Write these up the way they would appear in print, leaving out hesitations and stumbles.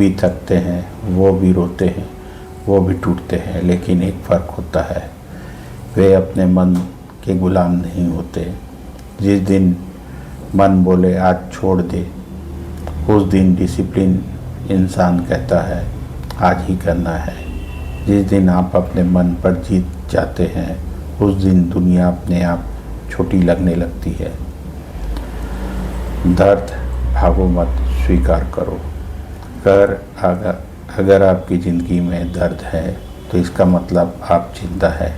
भी थकते हैं, वो भी रोते हैं, वो भी टूटते हैं, लेकिन एक फ़र्क होता है, वे अपने मन के गुलाम नहीं होते। जिस दिन मन बोले आज छोड़ दे, उस दिन डिसिप्लिन इंसान कहता है आज ही करना है। जिस दिन आप अपने मन पर जीत जाते हैं, उस दिन दुनिया अपने आप छोटी लगने लगती है। दर्द भागो मत, स्वीकार करो। अगर आपकी ज़िंदगी में दर्द है तो इसका मतलब आप जिंदा है,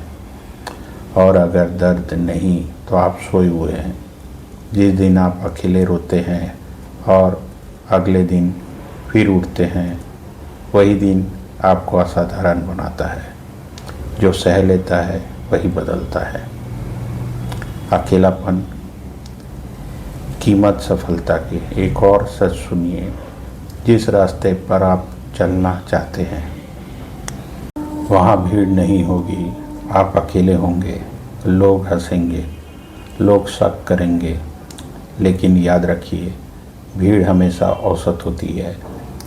और अगर दर्द नहीं तो आप सोए हुए हैं। जिस दिन आप अकेले रोते हैं और अगले दिन फिर उठते हैं, वही दिन आपको असाधारण बनाता है। जो सह लेता है वही बदलता है। अकेलापन कीमत सफलता की एक और सच सुनिए। जिस रास्ते पर आप चलना चाहते हैं वहाँ भीड़ नहीं होगी, आप अकेले होंगे। लोग हंसेंगे, लोग शक करेंगे, लेकिन याद रखिए भीड़ हमेशा औसत होती है।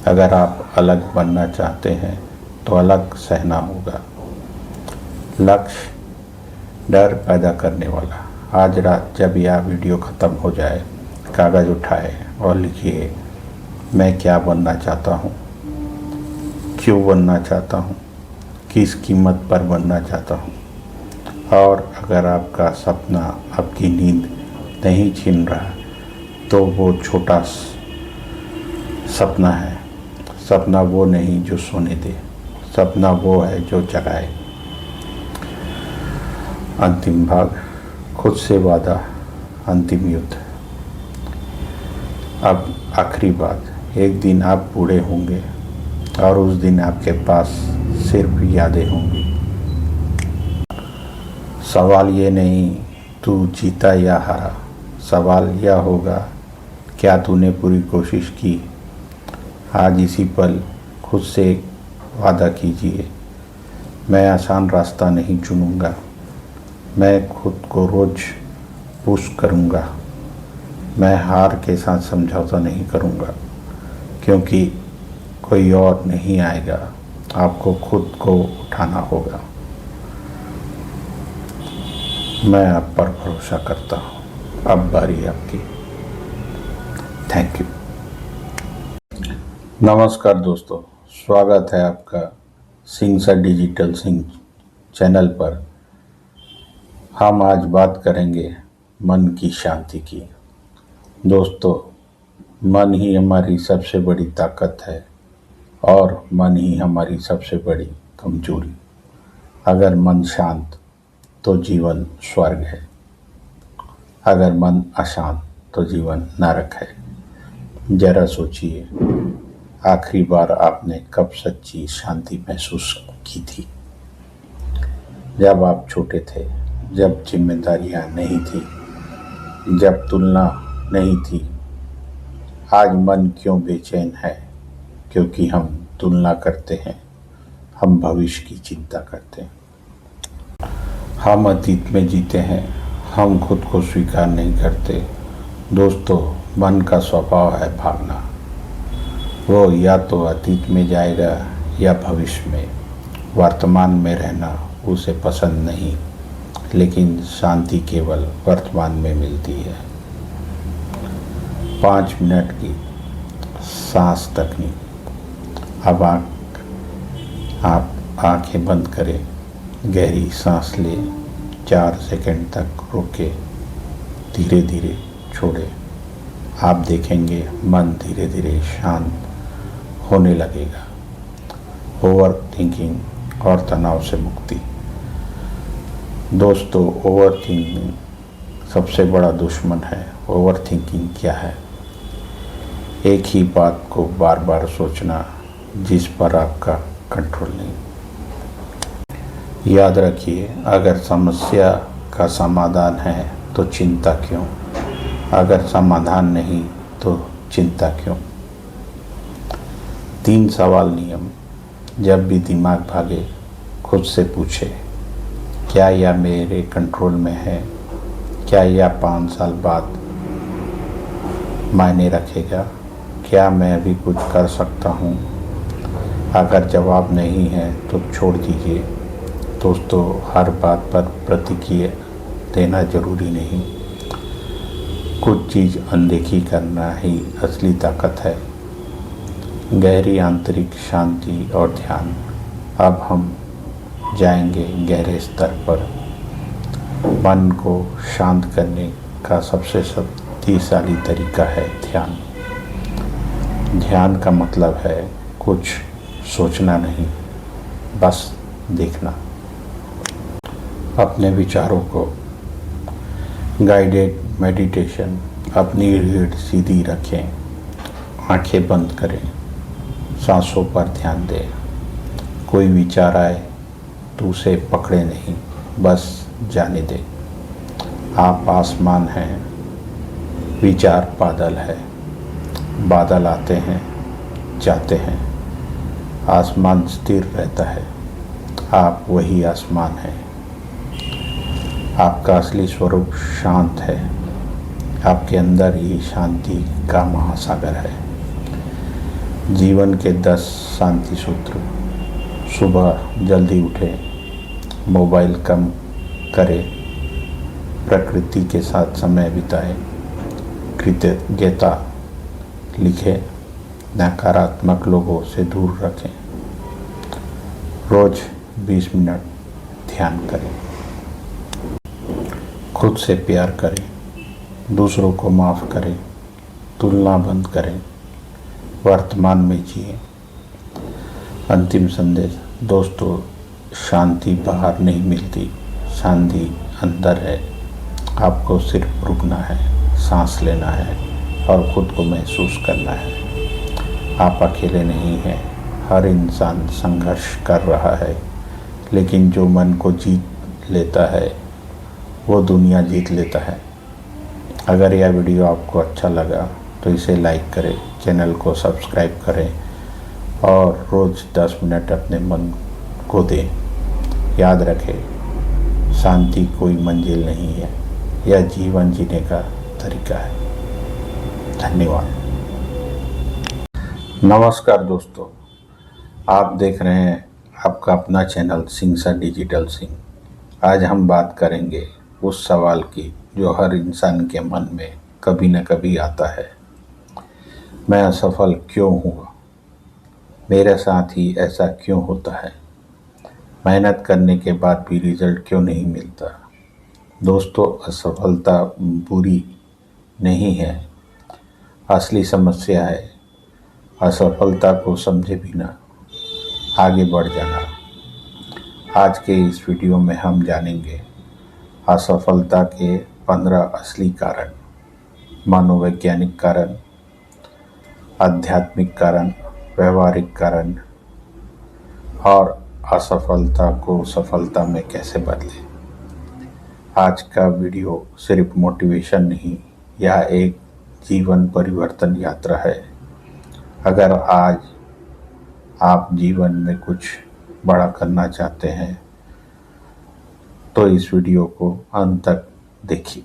अगर आप अलग बनना चाहते हैं तो अलग सहना होगा। लक्ष्य डर पैदा करने वाला। आज रात जब यह वीडियो ख़त्म हो जाए, कागज़ उठाए और लिखिए मैं क्या बनना चाहता हूँ, क्यों बनना चाहता हूँ, किस कीमत पर बनना चाहता हूँ। और अगर आपका सपना आपकी नींद नहीं छीन रहा तो वो छोटा सपना है। सपना वो नहीं जो सोने दे, सपना वो है जो जगाए। अंतिम भाग, खुद से वादा, अंतिम युद्ध। अब आखिरी बात, एक दिन आप बूढ़े होंगे और उस दिन आपके पास सिर्फ यादें होंगी। सवाल ये नहीं तू जीता या हारा, सवाल यह होगा क्या तूने पूरी कोशिश की। आज इसी पल खुद से वादा कीजिए, मैं आसान रास्ता नहीं चुनूँगा, मैं खुद को रोज़ पुश करूँगा, मैं हार के साथ समझौता नहीं करूँगा, क्योंकि कोई और नहीं आएगा, आपको खुद को उठाना होगा। मैं आप पर भरोसा करता हूँ। अब बारी आपकी। Thank you. नमस्कार दोस्तों, स्वागत है आपका Singh sir digital Singh channel पर। हम आज बात करेंगे मन की शांति की। दोस्तों, मन ही हमारी सबसे बड़ी ताकत है और मन ही हमारी सबसे बड़ी कमजोरी। अगर मन शांत तो जीवन स्वर्ग है, अगर मन अशांत तो जीवन नरक है। जरा सोचिए, आखिरी बार आपने कब सच्ची शांति महसूस की थी? जब आप छोटे थे, जब जिम्मेदारियां नहीं थी, जब तुलना नहीं थी। आज मन क्यों बेचैन है? क्योंकि हम तुलना करते हैं, हम भविष्य की चिंता करते हैं, हम अतीत में जीते हैं, हम खुद को स्वीकार नहीं करते। दोस्तों, मन का स्वभाव है भागना। वो या तो अतीत में जाएगा या भविष्य में। वर्तमान में रहना उसे पसंद नहीं, लेकिन शांति केवल वर्तमान में मिलती है। 5 मिनट की सांस तकनीक। अब आप आंखें बंद करें, गहरी सांस लें, 4 सेकंड तक रोकें, धीरे धीरे छोड़ें। आप देखेंगे मन धीरे धीरे शांत होने लगेगा। ओवर थिंकिंग और तनाव से मुक्ति। दोस्तों, ओवर थिंकिंग सबसे बड़ा दुश्मन है। ओवर थिंकिंग क्या है? एक ही बात को बार बार सोचना जिस पर आपका कंट्रोल नहीं। याद रखिए, अगर समस्या का समाधान है तो चिंता क्यों? अगर समाधान नहीं तो चिंता क्यों? 3 सवाल नियम। जब भी दिमाग भागे, खुद से पूछे, क्या यह मेरे कंट्रोल में है? क्या यह 5 साल बाद मायने रखेगा? क्या मैं भी कुछ कर सकता हूँ? अगर जवाब नहीं है तो छोड़ दीजिए। दोस्तों, हर बात पर प्रतिक्रिया देना जरूरी नहीं। कुछ चीज़ अनदेखी करना ही असली ताकत है। गहरी आंतरिक शांति और ध्यान। अब हम जाएंगे गहरे स्तर पर। मन को शांत करने का सबसे शक्तिशाली तरीका है ध्यान। ध्यान का मतलब है कुछ सोचना नहीं, बस देखना। अपने विचारों को गाइडेड मेडिटेशन। अपनी रीढ़ सीधी रखें, आंखें बंद करें, सांसों पर ध्यान दें। कोई विचार आए तो उसे पकड़े नहीं, बस जाने दें। आप आसमान हैं, विचार बादल है। बादल आते हैं, जाते हैं, आसमान स्थिर रहता है। आप वही आसमान हैं। आपका असली स्वरूप शांत है। आपके अंदर ही शांति का महासागर है। जीवन के 10 शांति सूत्र। सुबह जल्दी उठें, मोबाइल कम करें, प्रकृति के साथ समय बिताएं, कृतज्ञता लिखें, नकारात्मक लोगों से दूर रखें। रोज 20 मिनट ध्यान करें। खुद से प्यार करें, दूसरों को माफ़ करें, तुलना बंद करें, वर्तमान में जिए। अंतिम संदेश। दोस्तों, शांति बाहर नहीं मिलती, शांति अंदर है। आपको सिर्फ रुकना है, सांस लेना है और खुद को महसूस करना है। आप अकेले नहीं हैं। हर इंसान संघर्ष कर रहा है, लेकिन जो मन को जीत लेता है वो दुनिया जीत लेता है। अगर यह वीडियो आपको अच्छा लगा तो इसे लाइक करें, चैनल को सब्सक्राइब करें और रोज़ 10 मिनट अपने मन को दें। याद रखें, शांति कोई मंजिल नहीं है, यह जीवन जीने का तरीका है। धन्यवाद। नमस्कार दोस्तों, आप देख रहे हैं आपका अपना channel Singh sir digital Singh. आज हम बात करेंगे उस सवाल की जो हर इंसान के मन में कभी न कभी आता है। मैं असफल क्यों हुआ? मेरे साथ ही ऐसा क्यों होता है? मेहनत करने के बाद भी रिजल्ट क्यों नहीं मिलता? दोस्तों, असफलता बुरी नहीं है। असली समस्या है असफलता को समझे बिना आगे बढ़ जाना। आज के इस वीडियो में हम जानेंगे असफलता के 15 असली कारण, मनोवैज्ञानिक कारण, आध्यात्मिक कारण, व्यवहारिक कारण और असफलता को सफलता में कैसे बदलें। आज का वीडियो सिर्फ मोटिवेशन नहीं, यह एक जीवन परिवर्तन यात्रा है। अगर आज आप जीवन में कुछ बड़ा करना चाहते हैं तो इस वीडियो को अंत तक देखिए।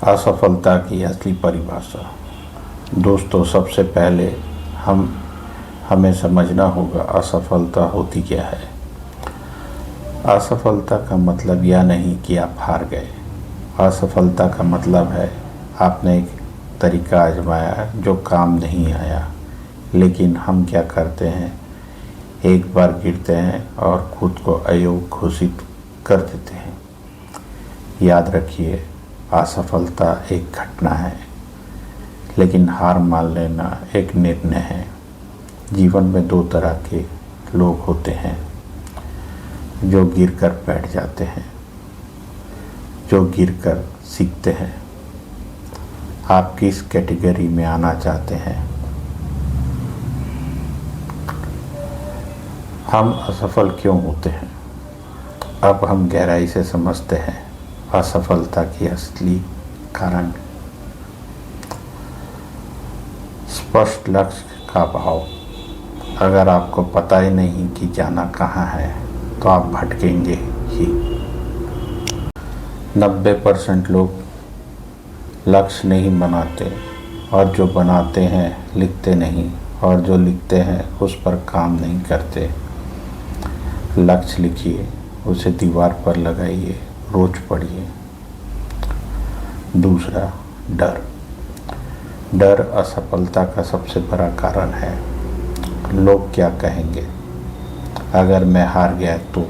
असफलता की असली परिभाषा। दोस्तों, सबसे पहले हमें समझना होगा असफलता होती क्या है। असफलता का मतलब यह नहीं कि आप हार गए। असफलता का मतलब है आपने एक तरीका आजमाया जो काम नहीं आया। लेकिन हम क्या करते हैं, एक बार गिरते हैं और खुद को अयोग्य घोषित कर देते हैं। याद रखिए, असफलता एक घटना है, लेकिन हार मान लेना एक निर्णय है। जीवन में 2 तरह के लोग होते हैं, जो गिरकर बैठ जाते हैं, जो गिरकर सीखते हैं। आप किस कैटेगरी में आना चाहते हैं? हम असफल क्यों होते हैं? अब हम गहराई से समझते हैं असफलता की असली कारण। स्पष्ट लक्ष्य का अभाव। अगर आपको पता ही नहीं कि जाना कहाँ है तो आप भटकेंगे ही। 90% लोग लक्ष्य नहीं बनाते और जो बनाते हैं लिखते नहीं और जो लिखते हैं उस पर काम नहीं करते। लक्ष्य लिखिए, उसे दीवार पर लगाइए, रोज पढ़िए। दूसरा, डर। डर असफलता का सबसे बड़ा कारण है। लोग क्या कहेंगे, अगर मैं हार गया तो,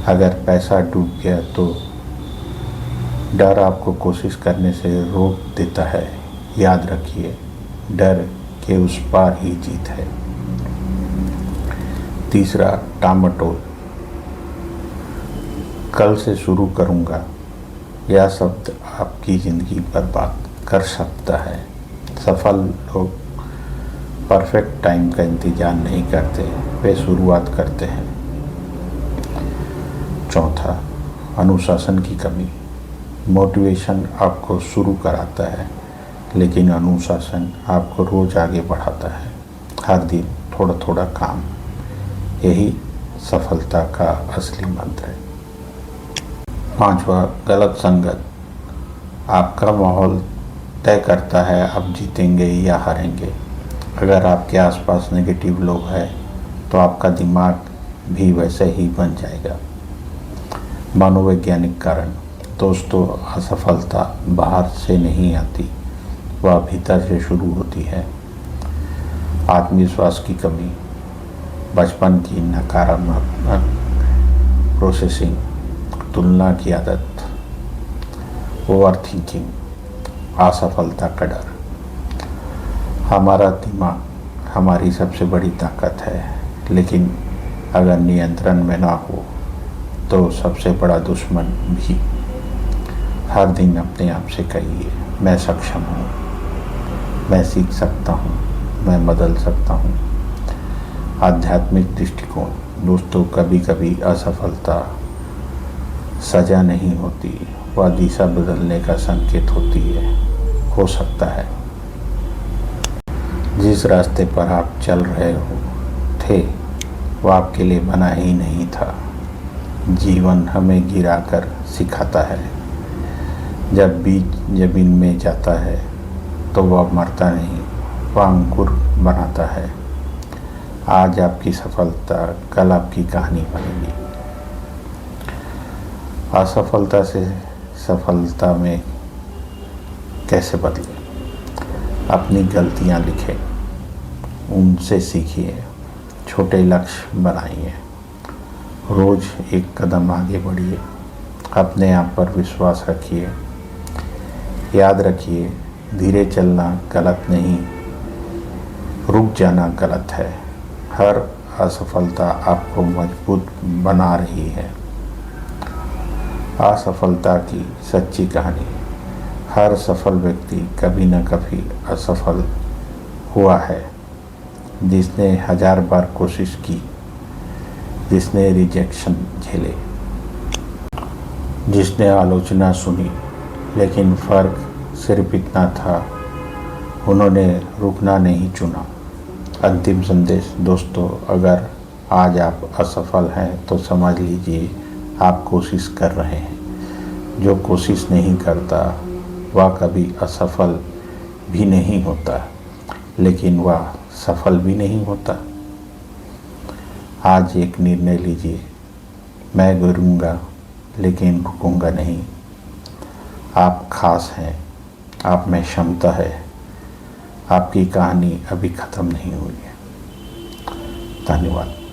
अगर पैसा डूब गया तो। डर आपको कोशिश करने से रोक देता है। याद रखिए, डर के उस पार ही जीत है। तीसरा, टामाटोल। कल से शुरू करूँगा, यह शब्द आपकी ज़िंदगी बर्बाद कर सकता है। सफल लोग परफेक्ट टाइम का इंतज़ार नहीं करते, वे शुरुआत करते हैं। चौथा, अनुशासन की कमी। मोटिवेशन आपको शुरू कराता है, लेकिन अनुशासन आपको रोज़ आगे बढ़ाता है। हर दिन थोड़ा थोड़ा काम, यही सफलता का असली मंत्र है। पांचवा, गलत संगत। आपका माहौल तय करता है आप जीतेंगे या हारेंगे। अगर आपके आसपास नेगेटिव लोग हैं तो आपका दिमाग भी वैसे ही बन जाएगा। मनोवैज्ञानिक कारण। दोस्तों, असफलता बाहर से नहीं आती, वह भीतर से शुरू होती है। आत्मविश्वास की कमी, बचपन की नकारात्मक प्रोसेसिंग, तुलना की आदत, ओवर थिंकिंग, असफलता का डर। हमारा दिमाग हमारी सबसे बड़ी ताकत है, लेकिन अगर नियंत्रण में ना हो तो सबसे बड़ा दुश्मन भी। हर दिन अपने आप से कहिए, मैं सक्षम हूँ, मैं सीख सकता हूँ, मैं बदल सकता हूँ। आध्यात्मिक दृष्टिकोण। दोस्तों, कभी कभी असफलता सजा नहीं होती, वह दिशा बदलने का संकेत होती है। हो सकता है जिस रास्ते पर आप चल रहे थे वह आपके लिए बना ही नहीं था। जीवन हमें गिराकर सिखाता है। जब बीज जमीन में जाता है तो वह मरता नहीं, वह अंकुर बनाता है। आज आपकी सफलता कल आपकी कहानी बनेगी। असफलता से सफलता में कैसे बदलें? अपनी गलतियां लिखें, उनसे सीखिए, छोटे लक्ष्य बनाइए, रोज एक कदम आगे बढ़िए, अपने आप पर विश्वास रखिए। याद रखिए, धीरे चलना गलत नहीं, रुक जाना गलत है। हर असफलता आपको मजबूत बना रही है। असफलता की सच्ची कहानी। हर सफल व्यक्ति कभी न कभी असफल हुआ है। जिसने 1000 बार कोशिश की, जिसने रिजेक्शन झेले, जिसने आलोचना सुनी, लेकिन फ़र्क सिर्फ इतना था, उन्होंने रुकना नहीं चुना। अंतिम संदेश। दोस्तों, अगर आज आप असफल हैं तो समझ लीजिए आप कोशिश कर रहे हैं। जो कोशिश नहीं करता वह कभी असफल भी नहीं होता, लेकिन वह सफल भी नहीं होता। आज एक निर्णय लीजिए, मैं गिरूंगा लेकिन रुकूंगा नहीं। आप खास हैं, आप में क्षमता है, आपकी कहानी अभी ख़त्म नहीं हुई है। धन्यवाद।